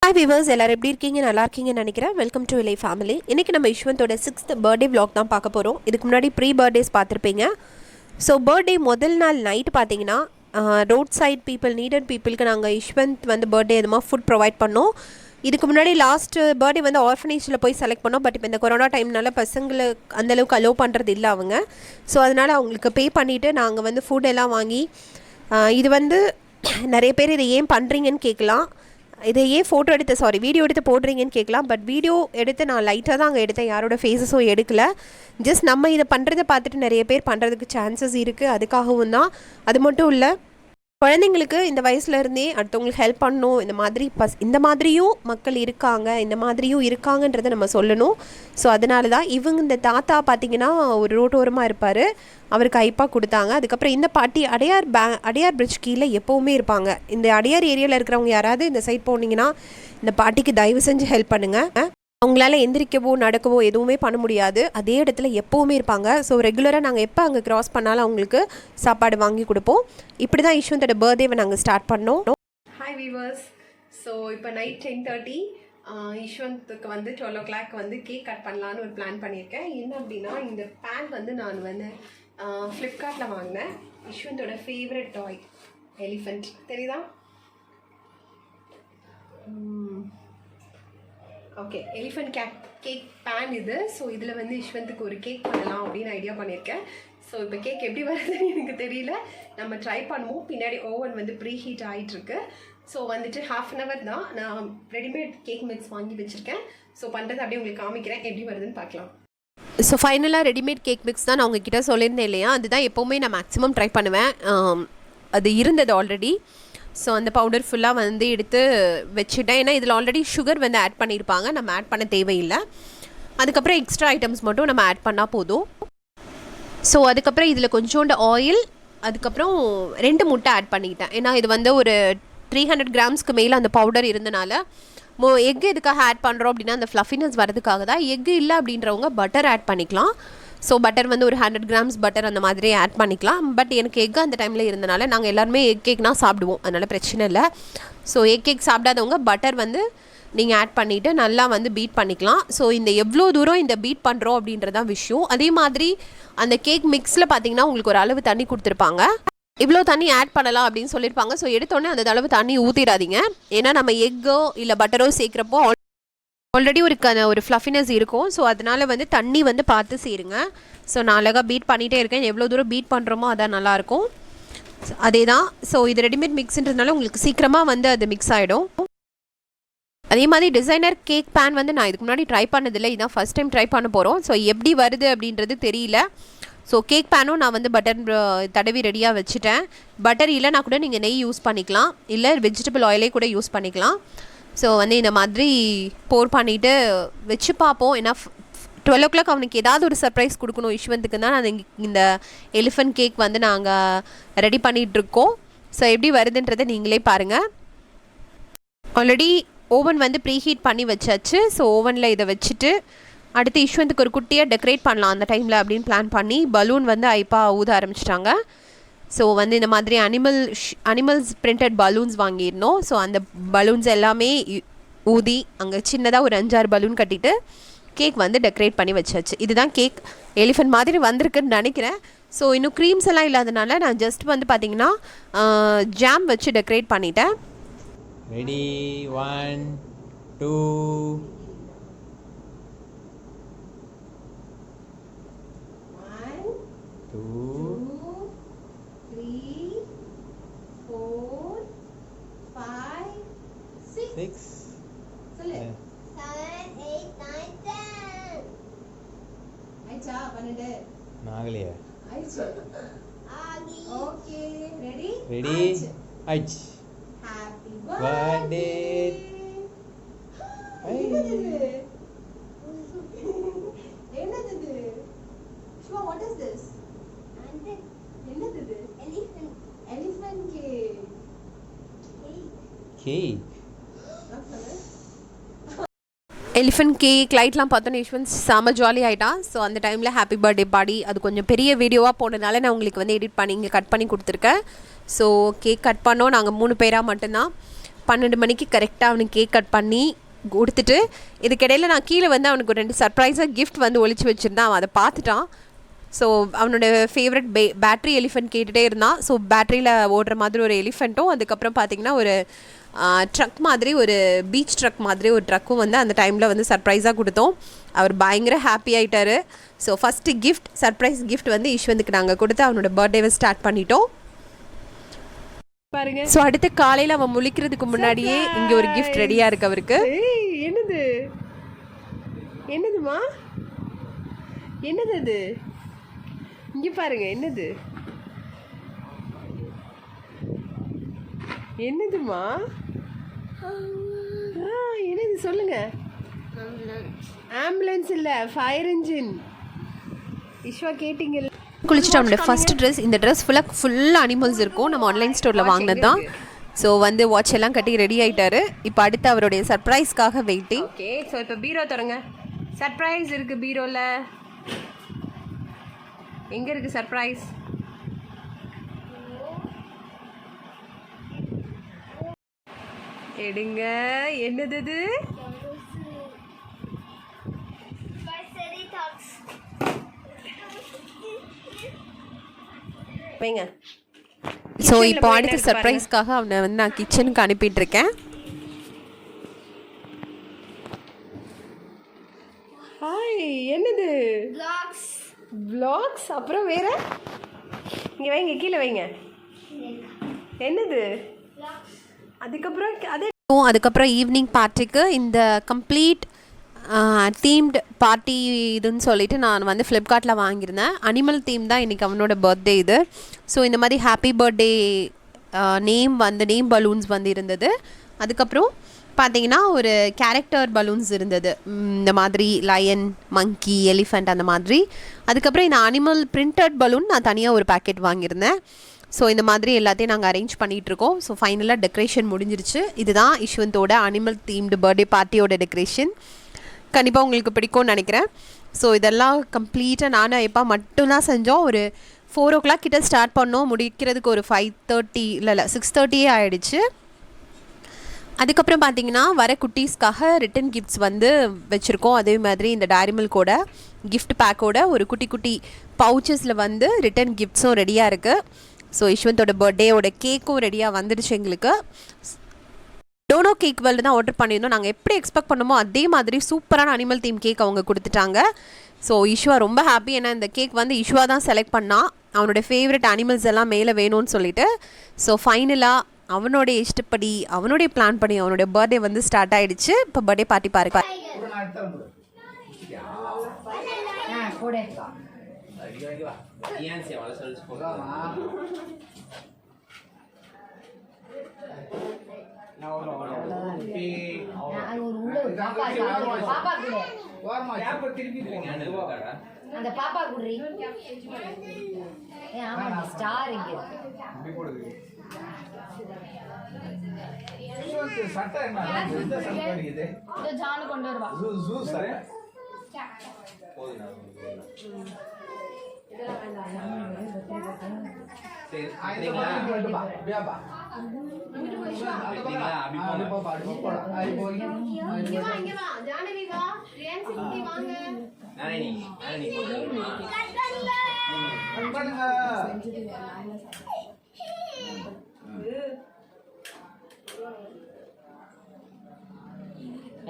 Hi viewers, எல்லாரும் எப்படி இருக்கீங்க? நல்லா இருக்கீங்கன்னு நினைக்கிறேன். வெல்கம் டு விலை ஃபேமிலி. இன்னைக்கு நம்ம யஷ்வந்தோட 6th பர்த்டே vlog தான் பார்க்க போறோம். இதுக்கு முன்னாடி ப்ரீ பர்த்டேஸ் பார்த்துருப்பீங்க. ஸோ பர்த்டே முதல் நாள் நைட் பார்த்தீங்கன்னா ரோட் சைட் பீப்புள் நீடட் பீப்புளுக்கு நாங்கள் யஷ்வந்த் வந்து பர்த்டே எதுமா ஃபுட் ப்ரொவைட் பண்ணோம். இதுக்கு முன்னாடி லாஸ்ட் பர்த்டே வந்து ஆர்ஃபனேஜில் போய் செலக்ட் பண்ணோம். பட் இப்போ இந்த கொரோனா டைம்னால பசங்களை அந்தளவுக்கு அலோவ் பண்ணுறது இல்லை அவங்க. ஸோ அதனால் அவங்களுக்கு பே பண்ணிவிட்டு நாங்கள் வந்து ஃபுட் எல்லாம் வாங்கி இது வந்து நிறைய பேர் இதை ஏன் பண்ணுறீங்கன்னு கேட்கலாம். இதை ஏன் வீடியோ எடுத்து போடுறீங்கன்னு கேட்கலாம். பட் வீடியோ எடுத்து நான் லைட்டாக தான் அங்கே எடுத்தேன், யாரோட ஃபேஸஸும் எடுக்கலை. ஜஸ்ட் நம்ம இதை பண்ணுறதை பார்த்துட்டு நிறைய பேர் பண்ணுறதுக்கு சான்சஸ் இருக்குது, அதுக்காகவும் தான். அது மட்டும் இல்லை, குழந்தைங்களுக்கு இந்த வயசுலேருந்தே அடுத்தவங்களுக்கு ஹெல்ப் பண்ணணும். இந்த மாதிரியும் மக்கள் இருக்காங்க, இந்த மாதிரியும் இருக்காங்கன்றதை நம்ம சொல்லணும். ஸோ அதனால தான் இந்த தாத்தா பார்த்திங்கன்னா ஒரு ரோட்டோரமாக இருப்பார், அவருக்கு ஐப்பா கொடுத்தாங்க. அதுக்கப்புறம் இந்த பாட்டி அடையார் பிரிட்ஜ் கீழே எப்போவுமே இருப்பாங்க. இந்த அடையார் ஏரியாவில் இருக்கிறவங்க யாராவது இந்த சைட் போனீங்கன்னா இந்த பாட்டிக்கு தயவு செஞ்சு ஹெல்ப் பண்ணுங்கள். அவங்களால எந்திரிக்கவோ நடக்கவோ எதுவுமே பண்ண முடியாது, அதே இடத்துல எப்போவுமே இருப்பாங்க. ஸோ ரெகுலராக நாங்கள் எப்போ அங்கே க்ராஸ் பண்ணாலும் அவங்களுக்கு சாப்பாடு வாங்கி கொடுப்போம். இப்படி தான் யஷ்வந்தோட பர்த்டேவை நாங்கள் ஸ்டார்ட் பண்ணோம். ஹாய் வீவர்ஸ், ஸோ இப்போ நைட் 10:30 யஷ்வந்த்துக்கு வந்து 12 o'clock வந்து கேக் கட் பண்ணலான்னு ஒரு பிளான் பண்ணியிருக்கேன். என்ன அப்படின்னா, இந்த பேன் வந்து நான் வந்து ஃப்ளிப்கார்ட்டில் வாங்கினேன். யஷ்வந்தோட ஃபேவரட் டாய் எலிஃபெண்ட் தெரியுதா? ஓகே, எலிஃபெண்ட் கேக் பேன் இது. ஸோ இதில் வந்து யஷ்வந்துக்கு ஒரு கேக் பண்ணலாம் அப்படின்னு ஐடியா பண்ணியிருக்கேன். ஸோ இப்போ கேக் எப்படி வருதுன்னு எனக்கு தெரியல, நம்ம ட்ரை பண்ணுவோம். பின்னாடி ஓவன் வந்து ப்ரீ ஹீட் ஆகிட்டுருக்கு. ஸோ வந்துட்டு 1/2 hour தான். நான் ரெடிமேட் கேக் மிக்ஸ் வாங்கி வச்சுருக்கேன். ஸோ பண்ணுறது அப்படியே உங்களுக்கு காமிக்கிறேன், எப்படி வருதுன்னு பார்க்கலாம். ஸோ ஃபைனலாக ரெடிமேட் கேக் மிக்ஸ் தான் நான் உங்ககிட்ட சொல்லியிருந்தேன் இல்லையா, அதுதான் எப்போவுமே நான் மேக்ஸிமம் ட்ரை பண்ணுவேன். அது இருந்தது ஆல்ரெடி. ஸோ அந்த பவுடர் ஃபுல்லாக வந்து எடுத்து வச்சுட்டேன். ஏன்னா இதில் ஆல்ரெடி சுகர் வந்து ஆட் பண்ணியிருப்பாங்க, நம்ம ஆட் பண்ண தேவையில்லை. அதுக்கப்புறம் எக்ஸ்ட்ரா ஐட்டம்ஸ் மட்டும் நம்ம ஆட் பண்ணால் போதும். ஸோ அதுக்கப்புறம் இதில் கொஞ்சோண்டு ஆயில், அதுக்கப்புறம் 2 முட்டை ஆட் பண்ணிக்கிட்டேன். ஏன்னா இது வந்து ஒரு 300 grams மேலே அந்த பவுடர் இருந்தனால. எக்கு எதுக்காக ஆட் பண்ணுறோம் அப்படின்னா அந்த ஃப்ளஃபினஸ் வரதுக்காக தான். எக்கு இல்லை அப்படின்றவங்க பட்டர் ஆட் பண்ணிக்கலாம். ஸோ பட்டர் வந்து ஒரு 100 grams பட்டர் அந்த மாதிரி ஆட் பண்ணிக்கலாம். பட் எனக்கு எக் அந்த டைமில் இருந்தனால நாங்கள் எல்லாருமே எக் கேக்னால் சாப்பிடுவோம், அதனால் பிரச்சனை இல்லை. ஸோ எக் கேக் சாப்பிடாதவங்க பட்டர் வந்து நீங்கள் ஆட் பண்ணிவிட்டு நல்லா வந்து பீட் பண்ணிக்கலாம். ஸோ இந்த எவ்வளோ தூரம் இந்த பீட் பண்ணுறோம் அப்படின்றதான் விஷயம். அதே மாதிரி அந்த கேக் மிக்ஸில் பார்த்தீங்கன்னா உங்களுக்கு ஒரு அளவு தண்ணி கொடுத்துருப்பாங்க, இவ்வளோ தண்ணி ஆட் பண்ணலாம் அப்படின்னு சொல்லியிருப்பாங்க. ஸோ எடுத்தோடனே அந்த அளவு தண்ணி ஊற்றிடாதீங்க. ஏன்னா நம்ம எக்கோ இல்லை பட்டரோ சேர்க்குறப்போ ஆல்ரெடி ஒரு ஃப்ளஃபினஸ் இருக்கும். ஸோ அதனால் வந்து தண்ணி வந்து பார்த்து சேருங்க. ஸோ நான் அழகாக பீட் பண்ணிகிட்டே இருக்கேன். எவ்வளோ தூரம் பீட் பண்ணுறோமோ அதான் நல்லாயிருக்கும். அதே தான். ஸோ இது ரெடிமேட் மிக்ஸுன்றதுனால உங்களுக்கு சீக்கிரமாக வந்து அது மிக்ஸ் ஆகிடும். அதே மாதிரி டிசைனர் கேக் பேன் வந்து நான் இதுக்கு முன்னாடி ட்ரை பண்ணதில்லை, இதுதான் ஃபஸ்ட் டைம் ட்ரை பண்ண போகிறோம். ஸோ எப்படி வருது அப்படின்றது தெரியல. ஸோ கேக் பேனும் நான் வந்து பட்டர் தடவி ரெடியாக வச்சுட்டேன். பட்டர் இல்லைனா கூட நீங்கள் நெய் யூஸ் பண்ணிக்கலாம், இல்லை வெஜிடபிள் ஆயிலே கூட யூஸ் பண்ணிக்கலாம். ஸோ வந்து இந்த மாதிரி போர் பண்ணிவிட்டு வச்சு பார்ப்போம். ஏன்னா 12 o'clock அவனுக்கு ஏதாவது ஒரு சர்ப்ரைஸ் கொடுக்கணும் யஷ்வந்துக்கு தான் நான் இந்த எலிஃபெண்ட் கேக் வந்து நாங்கள் ரெடி பண்ணிகிட்ருக்கோம். ஸோ எப்படி வருதுன்றதை நீங்களே பாருங்கள். ஆல்ரெடி ஓவன் வந்து ப்ரீ ஹீட் பண்ணி வச்சாச்சு. ஸோ ஓவனில் இதை வச்சுட்டு அடுத்து யஷ்வந்துக்கு ஒரு குட்டியாக டெக்கரேட் பண்ணலாம் அந்த டைமில் அப்படின்னு பிளான் பண்ணி பலூன் வந்து ஐப்பா ஊத ஆரம்பிச்சிட்டாங்க. ஸோ வந்து இந்த மாதிரி அனிமல்ஸ் பிரிண்டட் பலூன்ஸ் வாங்கியிருந்தோம். ஸோ அந்த பலூன்ஸ் எல்லாமே ஊதி அங்கே சின்னதாக ஒரு 5-6 பலூன் கட்டிட்டு கேக் வந்து டெக்கரேட் பண்ணி வச்சாச்சு. இதுதான் கேக் எலிஃபெண்ட் மாதிரி வந்திருக்குன்னு நினைக்கிறேன். ஸோ இன்னும் க்ரீம்ஸ் எல்லாம் இல்லாதனால நான் ஜஸ்ட் வந்து பார்த்திங்கன்னா ஜாம் வச்சு டெக்கரேட் பண்ணிட்டேன். ரெடி 1 2 6 7 8 9 10 ஐச்சா 12 நாகலியா ஐச்சு ஆகி ஓகே ரெடி ஐச் ஹேப்பி பர்த்டே என்னது ஷுவா வாட் இஸ் திஸ் என்னது எலிஃபென்ட் கேக் எலிஃபெண்ட் கேக் லைட்லாம் பார்த்தோன்னே யஷ்வந்த் செம ஜாலி ஆகிட்டான். ஸோ அந்த டைமில் ஹாப்பி பர்த்டே பாடி அது கொஞ்சம் பெரிய வீடியோவாக போனதுனால நான் உங்களுக்கு வந்து எடிட் பண்ணி இங்கே கட் பண்ணி கொடுத்துருக்கேன். ஸோ கேக் கட் பண்ணோம் நாங்கள் 3 பேராக மட்டும்தான். 12 மணிக்கு கரெக்டாக அவனுக்கு கேக் கட் பண்ணி கொடுத்துட்டு, இதுக்கிடையில் நான் கீழே வந்து அவனுக்கு ஒரு 2 சர்ப்ரைஸாக கிஃப்ட் வந்து ஒழிச்சு வச்சுருந்தேன். அவன் அதை பார்த்துட்டான். ஸோ அவனோட ஃபேவரட் பேட்ரி எலிஃபெண்ட் கேட்டுகிட்டே இருந்தான். ஸோ பேட்ரியில் ஓடுற மாதிரி ஒரு எலிஃபெண்ட்டும், அதுக்கப்புறம் பார்த்திங்கன்னா ஒரு ட்ரக் மாதிரி, ஒரு பீச் ட்ரக் மாதிரி ஒரு ட்ரக்கும் வந்து அந்த டைமில் வந்து சர்ப்ரைஸாக கொடுத்தோம். அவர் பயங்கர ஹாப்பி ஆகிட்டார். So first gift, surprise gift வந்து ஈஸ்வந்துக்கு நாங்கள் கொடுத்து அவனோட பர்த்டேவை ஸ்டார்ட் பண்ணிட்டோம் பாருங்க. ஸோ அடுத்து காலையில் அவன் முழிக்கிறதுக்கு முன்னாடியே இங்கே ஒரு கிஃப்ட் ரெடியாக இருக்கு அவருக்கு. என்னது என்னதுமா, என்னது அது? இங்கே பாருங்க, என்னது என்னதுமா? என்னது சொல்லுங்க. ஆம்புலன்ஸ் இல்லை, ஃபயர் இன்ஜின். இஷ்வா கேட்டிங்க. குளிச்சுட்டு அவனோட ஃபர்ஸ்ட் ட்ரெஸ், இந்த ட்ரெஸ் ஃபுல்லாக அனிமல்ஸ் இருக்கும், நம்ம ஆன்லைன் ஸ்டோரில் வாங்கினது தான். ஸோ வந்து வாட்ச் எல்லாம் கட்டி ரெடி ஆகிட்டாரு. இப்போ அடுத்து அவருடைய சர்ப்ரைஸ்க்காக வெயிட்டிங். ஓகே, ஸோ இப்போ பீரோ தொடங்க. சர்ப்ரைஸ் இருக்குது பீரோவில். எங்கே இருக்குது சர்ப்ரைஸ்? எடுங்க. என்னது இது? வைங்க. ஸோ இப்போ அடுத்த சர்ப்ரைஸ்க்காக அவனை வந்து நான் கிச்சனுக்கு அனுப்பிட்டுருக்கேன். ஹாய், என்னது? வ்ளாக்ஸ். அப்புறம் வேற இங்கே வைங்க, கீழே வைங்க. என்னது? அதுக்கப்புறம் ஈவினிங் பார்ட்டிக்கு இந்த கம்ப்ளீட் தீம்டு பார்ட்டி இதுன்னு சொல்லிட்டு நான் வந்து ஃப்ளிப்கார்ட்டில் வாங்கியிருந்தேன். அனிமல் தீம் தான் இன்றைக்கி அவனோட பர்த்டே இது. ஸோ இந்த மாதிரி ஹாப்பி பர்த்டே நேம் பலூன்ஸ் வந்து இருந்தது. அதுக்கப்புறம் பார்த்தீங்கன்னா ஒரு கேரக்டர் பலூன்ஸ் இருந்தது, இந்த மாதிரி லயன், மங்கி, எலிஃபண்ட் அந்த மாதிரி. அதுக்கப்புறம் இந்த அனிமல் பிரிண்டட் பலூன் நான் தனியாக ஒரு பேக்கெட் வாங்கியிருந்தேன். ஸோ இந்த மாதிரி எல்லாத்தையும் நாங்கள் அரேஞ்ச் பண்ணிகிட்ருக்கோம். ஸோ ஃபைனலாக டெக்கரேஷன் முடிஞ்சிருச்சு. இதுதான் இஷ்வந்தோட அனிமல் தீம்டு பர்த்டே பார்ட்டியோட டெக்கரேஷன். கண்டிப்பாக உங்களுக்கு பிடிக்கும்னு நினைக்கிறேன். ஸோ இதெல்லாம் கம்ப்ளீட்டாக நானும் எப்போ மட்டும்தான் செஞ்சோம். ஒரு 4 o'clock கிட்ட ஸ்டார்ட் பண்ணோம், முடிக்கிறதுக்கு ஒரு 5:30 இல்லை 6:30 ஆகிடுச்சு. அதுக்கப்புறம் பார்த்தீங்கன்னா வர குட்டீஸ்க்காக ரிட்டன் கிஃப்ட்ஸ் வந்து வச்சுருக்கோம். அதே மாதிரி இந்த டைரி மில்கோட கிஃப்ட் பேக்கோட ஒரு குட்டி குட்டி பவுச்சஸில் வந்து ரிட்டன் கிஃப்ட்ஸும் ரெடியாக இருக்குது. ஸோ யஷ்வந்தோட பர்த்டேயோட கேக்கும் ரெடியாக வந்துடுச்சு எங்களுக்கு. டோனோ கேக் வேர்ல்டு தான் ஆர்டர் பண்ணியிருந்தோம். நாங்கள் எப்படி எக்ஸ்பெக்ட் பண்ணோமோ அதே மாதிரி சூப்பரான அனிமல் தீம் கேக் அவங்க கொடுத்துட்டாங்க. ஸோ இஷ்வா ரொம்ப ஹாப்பி. ஏன்னா இந்த கேக் வந்து இஷ்வா தான் செலக்ட் பண்ணான், அவனோட ஃபேவரட் அனிமல்ஸ் எல்லாம் மேலே வேணும்னு சொல்லிட்டு. ஸோ ஃபைனலாக அவனுடைய இஷ்டப்படி, அவனுடைய பிளான் பண்ணி அவனுடைய பர்த்டே வந்து ஸ்டார்ட் ஆகிடுச்சு. இப்போ பர்த்டே பார்ட்டி பாருங்க. அந்த பாப்பா குடுறி ஆமா ஸ்டார் இங்க சட்டை என்ன இந்த சட்டை இருக்குது இது ஜானு கொண்டு வரவா ஜூ சரே போதுனா இதெல்லாம் வேண்டாம் சரி ஆயிடுமா பியாபா நீங்களா அபி போடா ஆய் போய் இங்க வா ஜானவி வா ரியான் சிங்கி வாங்க நானே பண்ணுங்க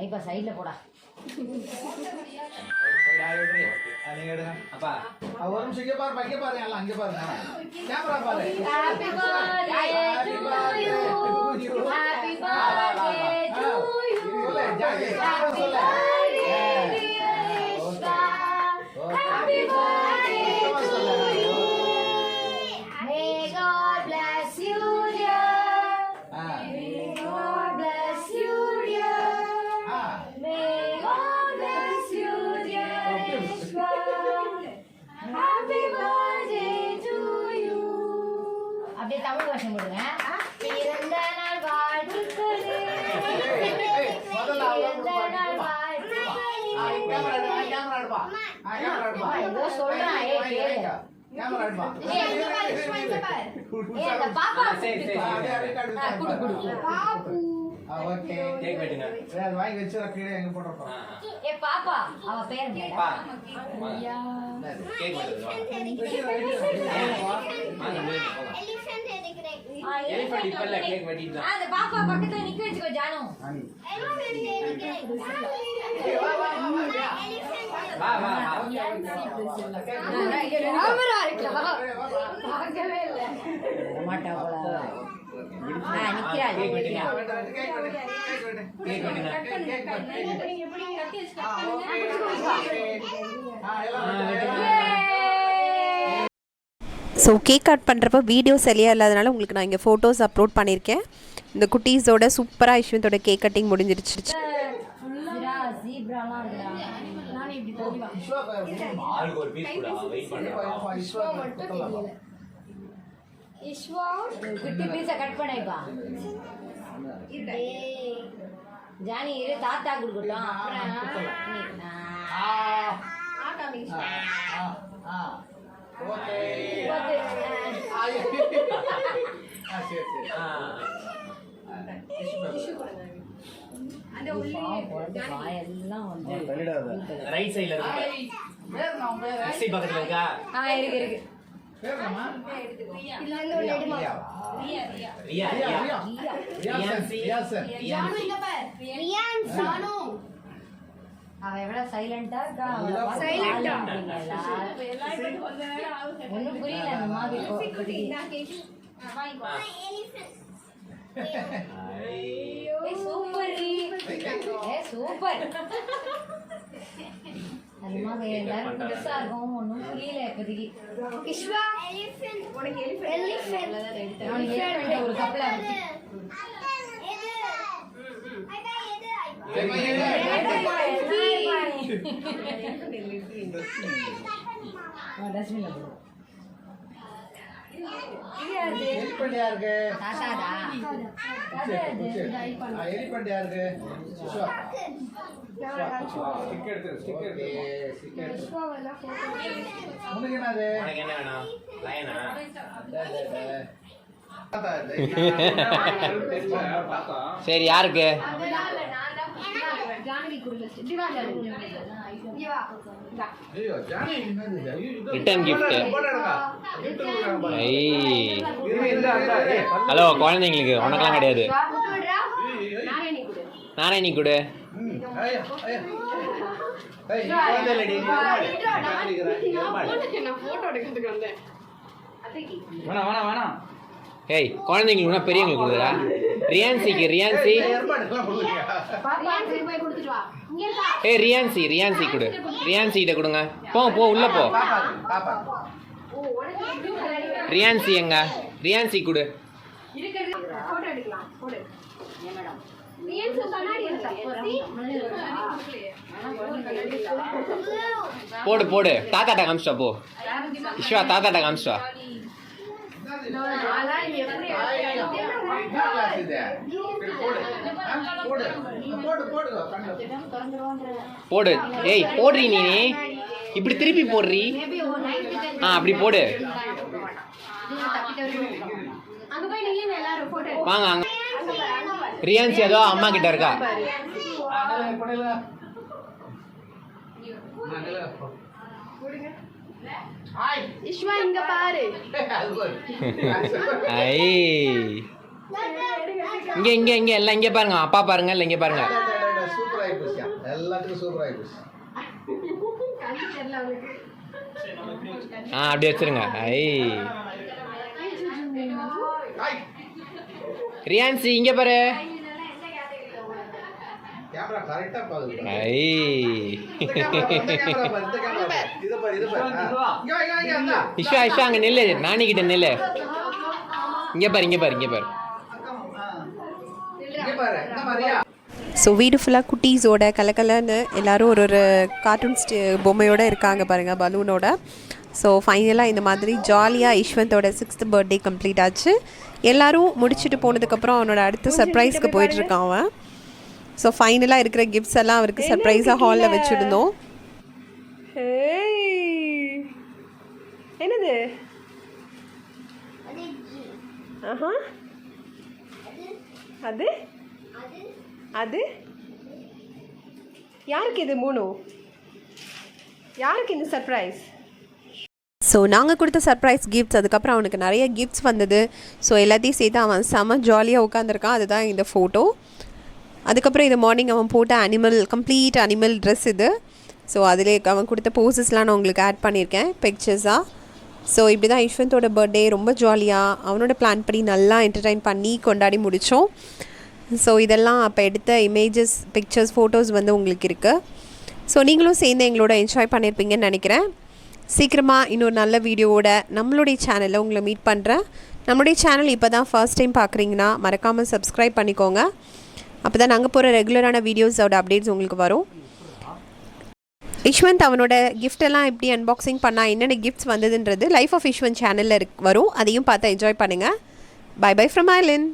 ஐப்பா சைடுல போடா சைடு ஆயிடுறீ நீங்க எடுங்க அப்பா ஒரு நிமிஷம் இங்க பாருங்க எல்லாம் அங்க பாருங்க கேமரா பாரு happy birthday to you happy birthday to you சொல்ல ஜாகே சொல்ல happy birthday to you may God bless you dear may God bless you dear may God bless you dear happy birthday to you அப்படியே தமிழ் வருஷம் போடுங்க பிறந்த நாள் வாழ்த்துக்களே பிறந்த நாள் வாழ்த்துக்களே கேமரா எடுப்பா ஏதோ சொல்றான் கேளு கேமரா எடுப்பா இந்த பாரு இந்த பாரு அந்த பாப்பா குடு பாப்பு ஓகே கேக் வெட்டுங்க அது வாங்கி வெச்சுற கீழே எங்க போடுறோம் ஏ பாப்பா அவ பேர் என்னடா ஐயா கேக் வெட்டுங்க எலிஃபென்ட் எடுக்கிறேன் எலிஃபென்ட் இப்பல்ல கேக் வெட்டிட்டா அந்த பாப்பா பக்கத்துல நிக்க வெச்சுக்கோ ஜானு எலிஃபென்ட் எடுக்கிறேன் வா வா கேமரா இருக்கா பார்க்கவே இல்ல மாட்டா போல நிக்கிறா கேக் வெட்டுங்க கேக் வெட்டுங்க ஸோ கேக் கட் பண்ணுறப்ப வீடியோ சரியாக இல்லாதனால உங்களுக்கு நான் இங்கே ஃபோட்டோஸ் அப்லோட் பண்ணியிருக்கேன். இந்த குட்டீஸோட சூப்பராக ஐஸ்வந்தோட கேக் கட்டிங் முடிஞ்சிருச்சு. ஆளுக்கு ஒரு பீஸ் கூட வெயிட் பண்றேன். குட்டி பீஸ கட் பண்ணிப்பா ஜானி இரு தாத்தா குடுக்கட்டும் ஓகே அந்த உள்ளே எல்லாம் வந்து ரைட் சைடுல இருக்கு வேற நான் வேற ரைட் பக்கத்துல இருக்கா இருக்கு இருக்கு பேர் என்னமா இல்ல இல்ல எடுமா ரியா ஜானு இங்க பார் ரியான் ஜானு அவ எவ்வளவு சைலண்டா இருக்கா சைலண்டா ஒண்ணும் புரியல அந்த மாதிரி சூப்பர் சூப்பர் அது மாதிரி எல்லாரும் பெருசா இருக்கும் ஒன்றும் புரியல இப்போதைக்கு இஷ்வா எலிஃபென்ட் உனக்கு எலிஃபென்ட் ஒரு கப்பல வச்சு எலிஃபென்ட் யாருக்கு தாத்தாடா எலிஃபென்ட் யாருக்கு சிஷா ஸ்டிக்கர் எடுத்து ஸ்டிக்கர் இஷ்வா வல போட்டோ உங்களுக்கு என்னது உனக்கு என்ன வேணும் லயனா சரி யாருக்கு ஜானவி குடுங்க திவா ஜானவி இங்க வா ஐயோ ஜானி என்னது ரிட்டர்ன் gift ஹலோ குழந்தைங்களுக்கு உனக்கெல்லாம் கிடையாது நானே நீ கொடு ஐயா ஐயா ஏய் குழந்தை இல்லடி நான் ஃபோட்டோ எடுக்கிறதுக்கு வந்தேன். வேணாம் வேணாம் வேணாம் ஏய் குழந்தைங்களுக்கு பெரியவங்களுக்கு கொடுக்குறா ரியான்சி ஏற்பாடுலாம் பண்ணுங்க ரியான் போய் கொடுத்துட்டு வா இங்க இருக்கா ஏய் ரியான்சி கொடு ரியான்சி கிட்ட கொடுங்க போ உள்ள போ பாப்பா ரியான்சி எங்க ரியான்சி கொடு இருக்கிறது ஃபோட்டோ எடுக்கலாம் போடு மேடம் ரியான் கண்ணாடி இருக்கா போடு தாத்தாட்ட காமிச்சிட்டா போ விஸ்வா தாத்தாட்ட காமிச்சிட்டா போடு ஏய் போடுறீ நீ இப்படி திருப்பி போடுறீ அப்படி போடு அங்க போய் நில்லுங்க எல்லாரும் போட்டோ வாங்க அங்க ரியான்சி ஏதோ அம்மா கிட்ட இருக்கா இஷ்வா இங்க பாரு. ஐ இங்க எல்லாம் இங்க பாருங்க அப்பா பாருங்க இல்ல இங்க பாருங்க சூப்பர் ஆயி போச்சு எல்லாத்துக்கும் சூப்பர் ஆயி போச்சு அப்படி வச்சிருங்க ஐ ரியான்சி இங்க பாரு கேமரா கரெக்ட்டா பாருங்க ஐ இது பாரு இங்க இஷா அங்க நில்லு நானி கிட்ட நில்லு இங்க பாரு இங்க பாரு இந்த மாதிரியா ஸோ வீடு ஃபுல்லாக குட்டீஸோட கலக்கலன்னு எல்லோரும் ஒரு கார்ட்டூன் பொம்மையோடு இருக்காங்க பாருங்கள் பலூனோட. ஸோ ஃபைனலாக இந்த மாதிரி ஜாலியாக யஷ்வந்தோட 6th பர்த்டே கம்ப்ளீட் ஆச்சு. எல்லோரும் முடிச்சுட்டு போனதுக்கப்புறம் அவனோட அடுத்த சர்ப்ரைஸ்க்கு போயிட்டுருக்கான் அவன். ஸோ ஃபைனலாக இருக்கிற கிஃப்ட்ஸ் எல்லாம் அவருக்கு சர்ப்ரைஸாக ஹாலில் வச்சுருந்தோம். என்னது அது அது யாருக்கு இது 3 யாருக்கு இந்த சர்ப்ரைஸ்? ஸோ நாங்கள் கொடுத்த சர்ப்ரைஸ் கிஃப்ட்ஸ், அதுக்கப்புறம் அவனுக்கு நிறைய கிஃப்ட்ஸ் வந்தது. ஸோ எல்லாத்தையும் சேர்த்து அவன் செம்ம ஜாலியாக உட்காந்துருக்கான். அதுதான் இந்த ஃபோட்டோ. அதுக்கப்புறம் இது மார்னிங் அவன் போட்ட கம்ப்ளீட் அனிமல் ட்ரெஸ் இது. ஸோ அதில் அவன் கொடுத்த போசஸ்லாம் நான் உங்களுக்கு ஆட் பண்ணியிருக்கேன் பிக்சர்ஸாக. ஸோ இப்படி தான் யஷ்வந்தோட பர்த்டே ரொம்ப ஜாலியாக அவனோட பிளான் படி நல்லா என்டர்டைன் பண்ணி கொண்டாடி முடித்தோம். ஸோ இதெல்லாம் அப்போ எடுத்த இமேஜஸ், பிக்சர்ஸ், ஃபோட்டோஸ் வந்து உங்களுக்கு இருக்குது. ஸோ நீங்களும் சேர்ந்து எங்களோட என்ஜாய் பண்ணியிருப்பீங்கன்னு நினைக்கிறேன். சீக்கிரமாக இன்னொரு நல்ல வீடியோவோட நம்மளுடைய சேனலில் உங்களை மீட் பண்ணுறேன். நம்மளுடைய சேனல் இப்போ தான் ஃபர்ஸ்ட் டைம் பார்க்குறீங்கன்னா மறக்காமல் சப்ஸ்கிரைப் பண்ணிக்கோங்க. அப்போ தான் நாங்கள் போகிற ரெகுலரான வீடியோஸோட அப்டேட்ஸ் உங்களுக்கு வரும். யஷ்வந்த் அவனோட கிஃப்டெல்லாம் எப்படி அன்பாக்சிங் பண்ணால் என்னென்ன கிஃப்ட்ஸ் வந்ததுன்றது லைஃப் ஆஃப் யஷ்வந்த் சேனலில் வரும். அதையும் பார்த்து என்ஜாய் பண்ணுங்கள். Bye bye from Island.